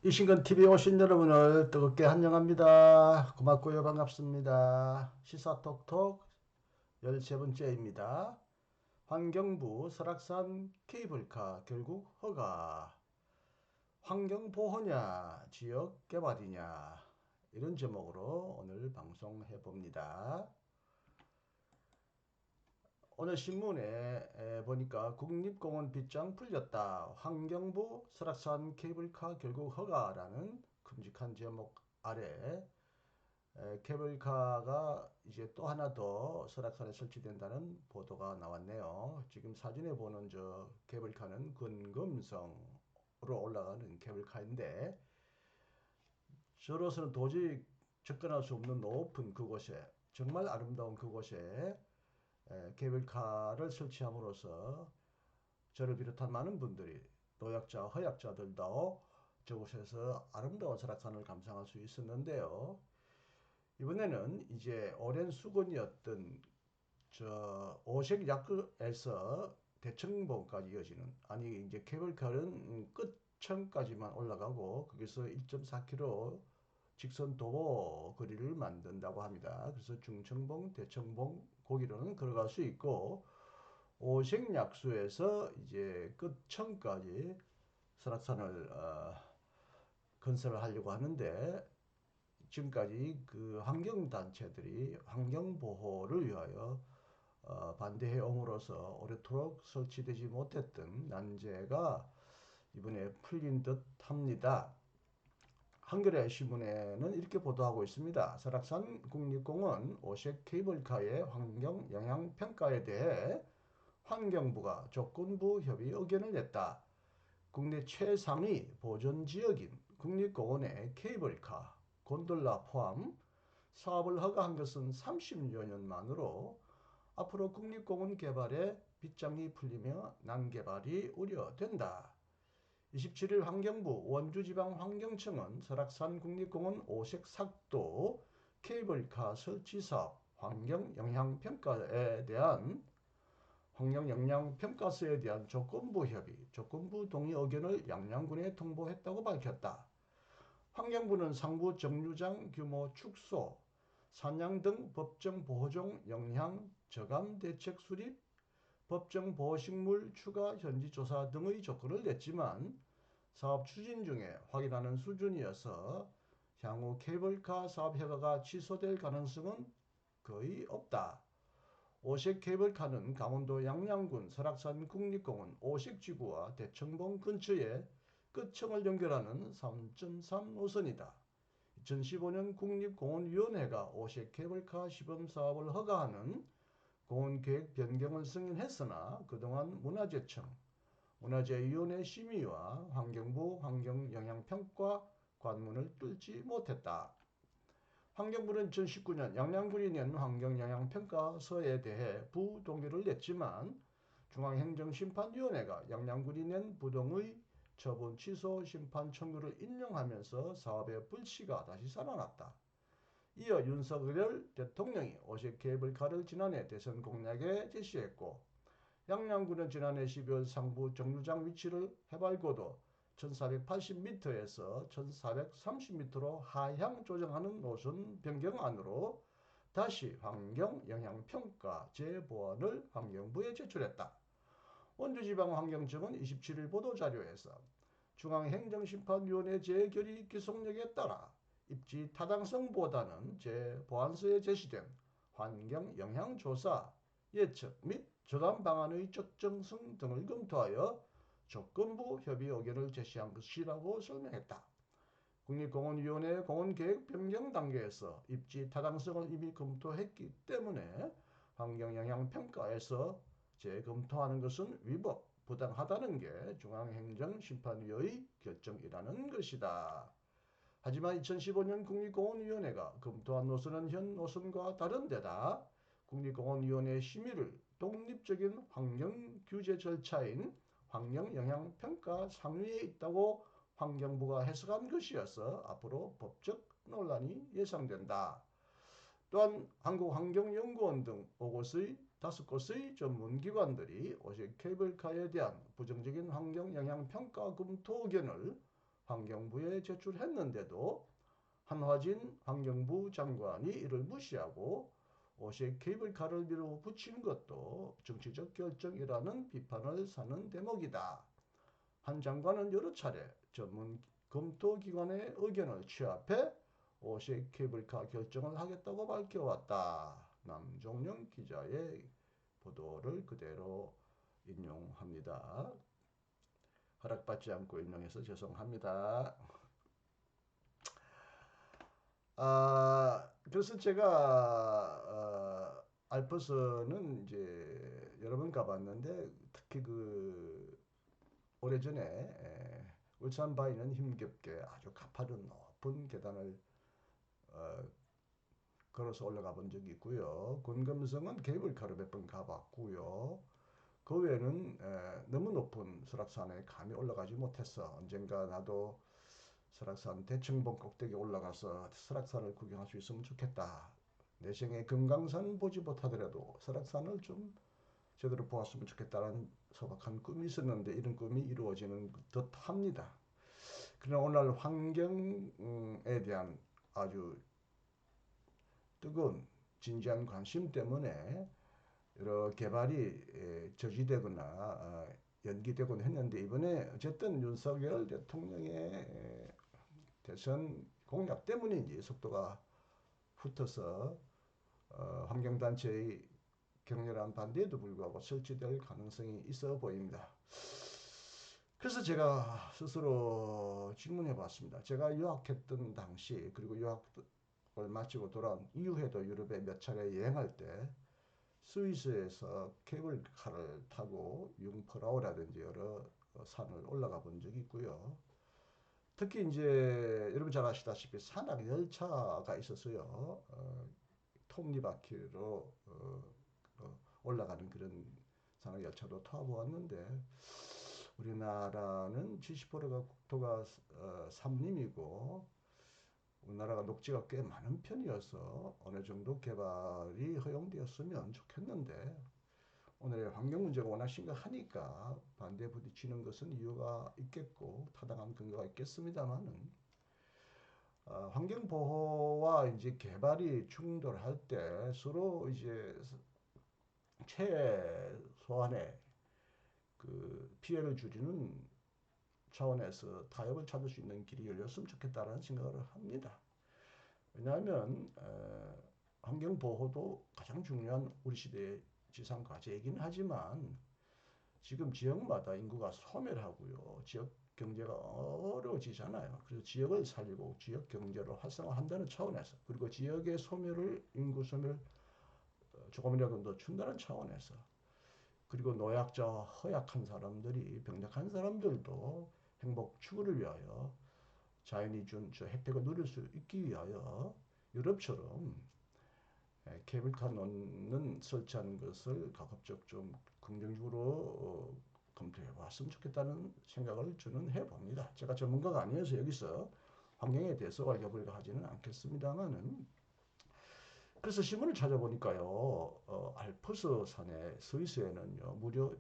이신건 TV에 오신 여러분을 뜨겁게 환영합니다. 고맙고요. 반갑습니다. 시사톡톡 13번째입니다. 환경부 설악산 케이블카 결국 허가. 환경보호냐, 지역개발이냐. 이런 제목으로 오늘 방송해 봅니다. 오늘 신문에 보니까 국립공원 빗장 풀렸다. 환경부 설악산 케이블카 결국 허가라는 큼직한 제목 아래 케이블카가 이제 또 하나 더 설악산에 설치된다는 보도가 나왔네요. 지금 사진에 보는 저 케이블카는 근금성으로 올라가는 케이블카인데 저로서는 도저히 접근할 수 없는 높은 그곳에 정말 아름다운 그곳에 케이블카를 설치함으로써 저를 비롯한 많은 분들이 노약자, 허약자들도 저곳에서 아름다운 설악산을 감상할 수 있었는데요. 이번에는 이제 오랜 수건이었던 저 오색야크에서 대청봉까지 이어지는 아니 이제 케이블카는 끝층까지만 올라가고 거기서 1.4km 직선 도보 거리를 만든다고 합니다. 그래서 중청봉, 대청봉 거기로는 걸어갈 수 있고 오색약수에서 이제 끝층까지 설악산을 건설을 하려고 하는데 지금까지 그 환경단체들이 환경보호를 위하여 반대해 옴으로써 오래도록 설치되지 못했던 난제가 이번에 풀린 듯 합니다. 한겨레 신문에는 이렇게 보도하고 있습니다. 설악산 국립공원 오색 케이블카의 환경 영향 평가에 대해 환경부가 조건부 협의 의견을 냈다. 국내 최상위 보존지역인 국립공원의 케이블카, 곤돌라 포함 사업을 허가한 것은 30여 년 만으로 앞으로 국립공원 개발에 빗장이 풀리며 난개발이 우려된다. 27일 환경부 원주지방환경청은 설악산 국립공원 오색삭도 케이블카 설치 사업 환경영향평가서에 대한 조건부 협의, 조건부 동의 의견을 양양군에 통보했다고 밝혔다. 환경부는 상부 정류장 규모 축소, 산양 등 법정 보호종 영향 저감 대책 수립, 법정 보호식물 추가 현지 조사 등의 조건을 냈지만 사업 추진 중에 확인하는 수준이어서 향후 케이블카 사업 허가가 취소될 가능성은 거의 없다. 오색 케이블카는 강원도 양양군 설악산 국립공원 오색지구와 대청봉 근처에 끝층을 연결하는 3.3 노선이다. 2015년 국립공원위원회가 오색 케이블카 시범사업을 허가하는 공원계획 변경을 승인했으나 그동안 문화재청, 문화재위원회 심의와 환경부 환경영향평가 관문을 뚫지 못했다. 환경부는 2019년 양양군이 낸 환경영향평가서에 대해 부동의를 냈지만 중앙행정심판위원회가 양양군이 낸 부동의 처분 취소 심판 청구를 인용하면서 사업의 불씨가 다시 살아났다. 이어 윤석열 대통령이 오색 케이블카를 지난해 대선 공약에 제시했고 양양군은 지난해 12월 상부 정류장 위치를 해발고도 1480m에서 1430m로 하향 조정하는 노선 변경안으로 다시 환경영향평가 재보완을 환경부에 제출했다. 원주지방환경청은 27일 보도자료에서 중앙행정심판위원회 재결의 기속력에 따라 입지 타당성보다는 재보완서에 제시된 환경영향조사, 예측 및 저감 방안의 적정성 등을 검토하여 조건부 협의 의견을 제시한 것이라고 설명했다. 국립공원위원회 공원계획 변경 단계에서 입지 타당성을 이미 검토했기 때문에 환경영향평가에서 재검토하는 것은 위법, 부당하다는 게 중앙행정심판위의 결정이라는 것이다. 하지만 2015년 국립공원위원회가 검토한 노선은 현 노선과 다른 데다 국립공원위원회 심의를 독립적인 환경규제 절차인 환경영향평가 상위에 있다고 환경부가 해석한 것이어서 앞으로 법적 논란이 예상된다. 또한 한국환경연구원 등 5곳의 전문기관들이 오색 케이블카에 대한 부정적인 환경영향평가 검토 의견을 환경부에 제출했는데도 한화진 환경부 장관이 이를 무시하고 옷에 케이블카를 밀어붙인 것도 정치적 결정이라는 비판을 사는 대목이다. 한 장관은 여러 차례 전문 검토기관의 의견을 취합해 옷에 케이블카 결정을 하겠다고 밝혀왔다. 남종영 기자의 보도를 그대로 인용합니다. 허락받지 않고 인용해서 죄송합니다. 그래서 제가 알프스는 이제 여러 번 가봤는데 특히 그 오래전에 울산 바위는 힘겹게 아주 가파른 높은 계단을 어, 걸어서 올라가 본 적이 있고요. 권금성은 케이블카로 몇 번 가봤고요. 그 외에는 너무 높은 설악산에 감히 올라가지 못했어. 언젠가 나도 설악산 대청봉 꼭대기 올라가서 설악산을 구경할 수 있으면 좋겠다. 내 생에 금강산 보지 못하더라도 설악산을 좀 제대로 보았으면 좋겠다는 소박한 꿈이 있었는데 이런 꿈이 이루어지는 듯합니다. 그러나 오늘 환경에 대한 아주 뜨거운 진지한 관심 때문에 여러 개발이 저지되거나 연기되곤 했는데 이번에 어쨌든 윤석열 대통령의 대선 공약 때문인지 속도가 붙어서 환경단체의 격렬한 반대에도 불구하고 설치될 가능성이 있어 보입니다. 그래서 제가 스스로 질문해 봤습니다. 제가 유학했던 당시 그리고 유학을 마치고 돌아온 이후에도 유럽에 몇 차례 여행할 때 스위스에서 케이블카를 타고 융프라우라든지 여러 산을 올라가 본 적이 있고요. 특히 이제 여러분 잘 아시다시피 산악 열차가 있었어요. 톱니바퀴로 올라가는 그런 산악 열차도 타보았는데 우리나라는 70%가 국토가 산림이고 우리나라가 녹지가 꽤 많은 편이어서 어느 정도 개발이 허용되었으면 좋겠는데 오늘의 환경 문제가 워낙 심각하니까 반대에 부딪히는 것은 이유가 있겠고 타당한 근거가 있겠습니다만은 환경 보호와 이제 개발이 충돌할 때 서로 이제 최소한의 그 피해를 줄이는 차원에서 타협을 찾을 수 있는 길이 열렸으면 좋겠다는 생각을 합니다. 왜냐하면 환경 보호도 가장 중요한 우리 시대의 지상 과제이긴 하지만 지금 지역마다 인구가 소멸하고요. 지역 경제가 어려워지잖아요. 그래서 지역을 살리고 지역 경제를 활성화한다는 차원에서 그리고 지역의 소멸을 인구 소멸 조금이라도 더 준다는 차원에서 그리고 노약자와 허약한 사람들이 병약한 사람들도 행복 추구를 위하여 자연이 준 저 혜택을 누릴 수 있기 위하여 유럽처럼 케이블카 놓는 설치하는 것을 가급적 좀 긍정적으로 검토해 봤으면 좋겠다는 생각을 저는 해봅니다. 제가 전문가가 아니어서 여기서 환경에 대해서 알려보려고 하지는 않겠습니다만은 그래서 신문을 찾아보니까요 알프스 산에 스위스에는요 무려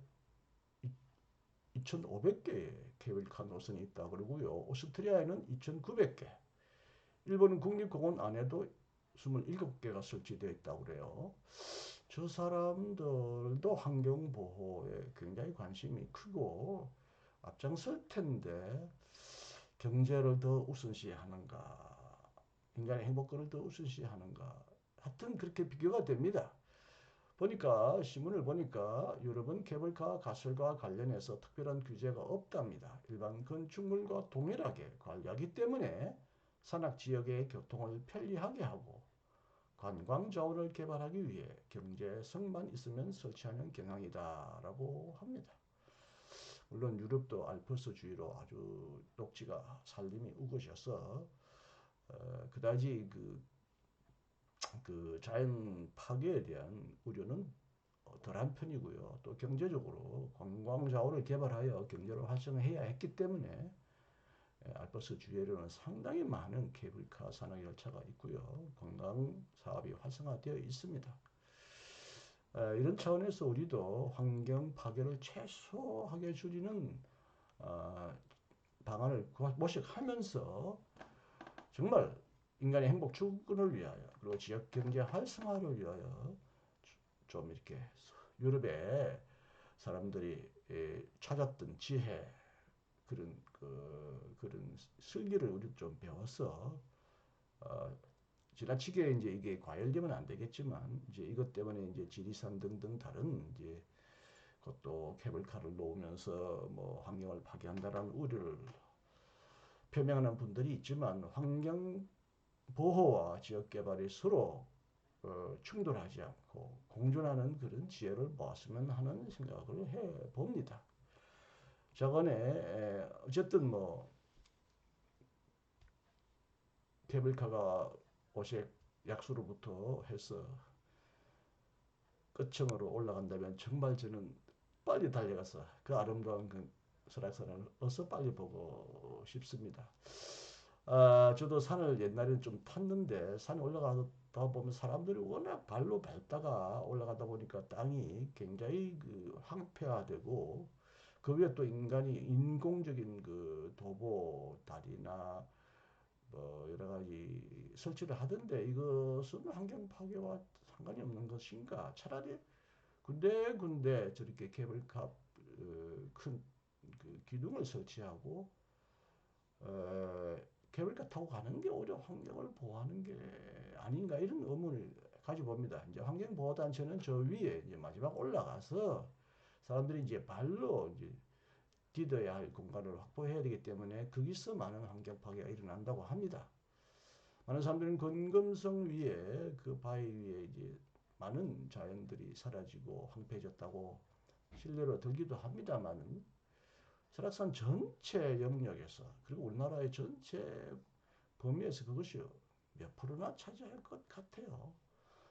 2,500개의 케이블카 노선이 있다 그러고요 오스트리아에는 2,900개 일본 국립공원 안에도 27개가 설치되어 있다고 그래요. 저 사람들도 환경보호에 굉장히 관심이 크고 앞장설 텐데 경제를 더 우선시하는가 인간의 행복을 더 우선시하는가 하여튼 그렇게 비교가 됩니다. 보니까 신문을 보니까 유럽은 케이블카 가설과 관련해서 특별한 규제가 없답니다. 일반 건축물과 동일하게 관리하기 때문에 산악 지역의 교통을 편리하게 하고 관광 자원을 개발하기 위해 경제성만 있으면 설치하는 경향이다라고 합니다. 물론 유럽도 알프스 주위로 아주 녹지가 산림이 우거져서 그다지 그 자연 파괴에 대한 우려는 덜한 편이고요. 또 경제적으로 관광 자원을 개발하여 경제를 활성화해야 했기 때문에 알프스 주위에는 상당히 많은 케이블카 산악 열차가 있고요. 관광 사업이 활성화되어 있습니다. 이런 차원에서 우리도 환경 파괴를 최소하게 줄이는 방안을 모색하면서 정말 인간의 행복 추구를 위하여 그리고 지역 경제 활성화를 위하여 좀 이렇게 유럽의 사람들이 찾았던 지혜 그런 슬기를 우리 좀 배워서 지나치게 이제 이게 과열되면 안 되겠지만 이제 이것 때문에 이제 지리산 등등 다른 이제 그것도 케이블카를 놓으면서 뭐 환경을 파괴한다라는 우려를 표명하는 분들이 있지만 환경 보호와 지역 개발이 서로 충돌하지 않고 공존하는 그런 지혜를 모았으면 하는 생각을 해 봅니다. 저번에 어쨌든 뭐 케이블카가 오색 약수로부터 해서 끝층으로 올라간다면 정말 저는 빨리 달려가서 그 아름다운 그 설악산을 어서 빨리 보고 싶습니다. 저도 산을 옛날에 좀 탔는데 산에 올라가다 보면 사람들이 워낙 발로 밟다가 올라가다 보니까 땅이 굉장히 그 황폐화되고 그 위에 또 인간이 인공적인 그 도보 다리나 뭐 여러 가지 설치를 하던데 이것은 환경 파괴와 상관이 없는 것인가? 차라리 군데군데 저렇게 케이블카 큰그 기둥을 설치하고 케이블카 타고 가는 게 오히려 환경을 보호하는 게 아닌가 이런 의문을 가져봅니다. 이제 환경보호단체는 저 위에 이제 마지막 올라가서 사람들이 이제 발로 이제 디뎌야 할 공간을 확보해야 되기 때문에 거기서 많은 환경 파괴가 일어난다고 합니다. 많은 사람들은 건금성 위에 그 바위 위에 이제 많은 자연들이 사라지고 황폐해졌다고 신뢰로 들기도 합니다만은 설악산 전체 영역에서 그리고 우리나라의 전체 범위에서 그것이 몇 프로나 차지할 것 같아요.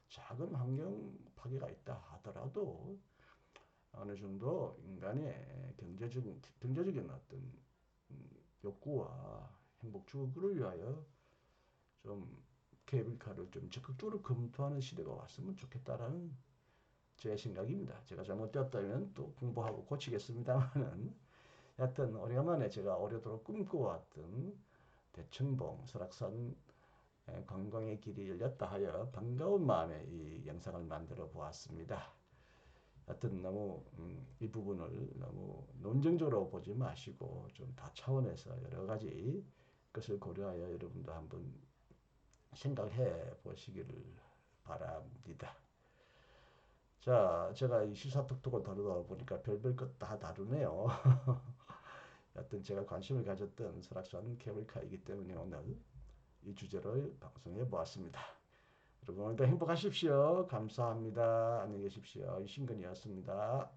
작은 환경 파괴가 있다 하더라도 어느 정도 인간의 경제적인 어떤 욕구와 행복 추구를 위하여 좀 케이블카를 좀 적극적으로 검토하는 시대가 왔으면 좋겠다라는 제 생각입니다. 제가 잘못되었다면 또 공부하고 고치겠습니다만은 하여튼 오래간만에 제가 오래도록 꿈꿔왔던 대청봉 설악산 관광의 길이 열렸다 하여 반가운 마음에 이 영상을 만들어 보았습니다. 하여튼 너무 이 부분을 너무 논쟁적으로 보지 마시고 좀 다차원에서 여러 가지 것을 고려하여 여러분도 한번 생각해 보시기를 바랍니다. 자, 제가 이 시사톡톡을 다루다 보니까 별별 것 다 다루네요. 하여튼 제가 관심을 가졌던 설악산 케이블카이기 때문에 오늘 이 주제로 방송해 보았습니다. 여러분 오늘도 행복하십시오. 감사합니다. 안녕히 계십시오. 이신근이었습니다.